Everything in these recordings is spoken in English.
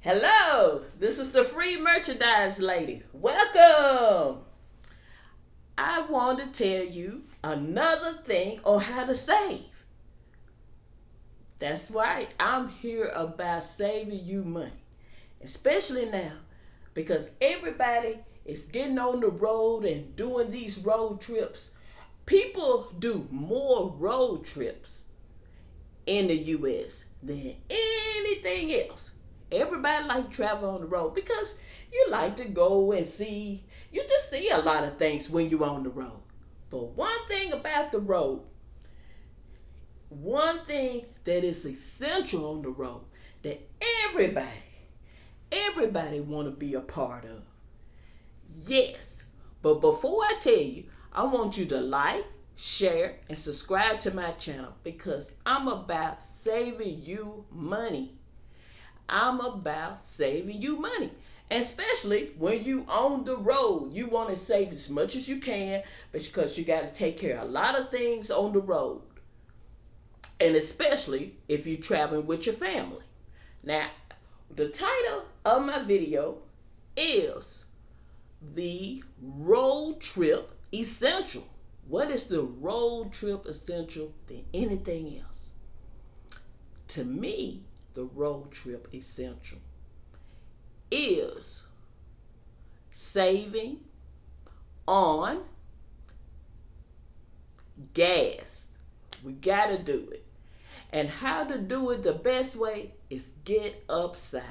Hello, this is the free merchandise lady. Welcome. I want to tell you another thing on how to save. That's right, I'm here about saving you money, especially now because everybody is getting on the road and doing these road trips. People do more road trips in the US than anything else. Everybody like to travel on the road because you like to go and see. You just see a lot of things when you're on the road. But one thing about the road, one thing that is essential on the road that everybody want to be a part of. Yes. But before I tell you, I want you to like, share, and subscribe to my channel because I'm about saving you money. I'm about saving you money. Especially when you on the road. You want to save as much as you can because you got to take care of a lot of things on the road. And especially if you're traveling with your family. Now, the title of my video is The Road Trip Essential. What is the road trip essential than anything else? To me, the road trip essential is saving on gas. We gotta do it. And how to do it the best way is Get Upside.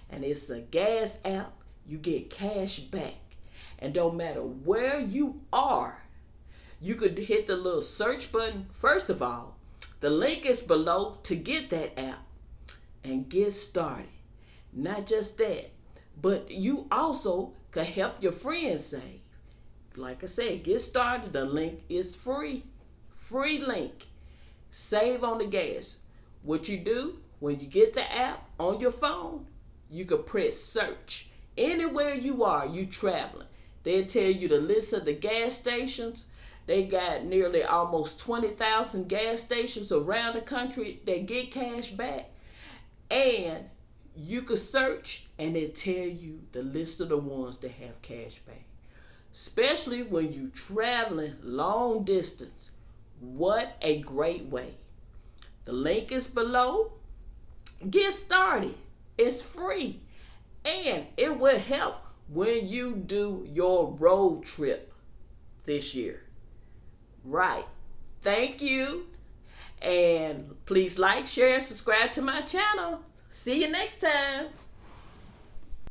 And it's a gas app. You get cash back. And don't matter where you are, you could hit the little search button. First of all, the link is below to get that app and get started. Not just that, but you also can help your friends save. Like I said, get started. The link is free. Free link. Save on the gas. What you do when you get the app on your phone, you can press search. Anywhere you are, you traveling. They'll tell you the list of the gas stations. They got nearly almost 20,000 gas stations around the country that get cash back. And you could search and it tell you the list of the ones that have cash back. Especially when you traveling long distance. What a great way. The link is below. Get started. It's free. And it will help when you do your road trip this year. Right. Thank you. And please like, share, and subscribe to my channel. See you next time.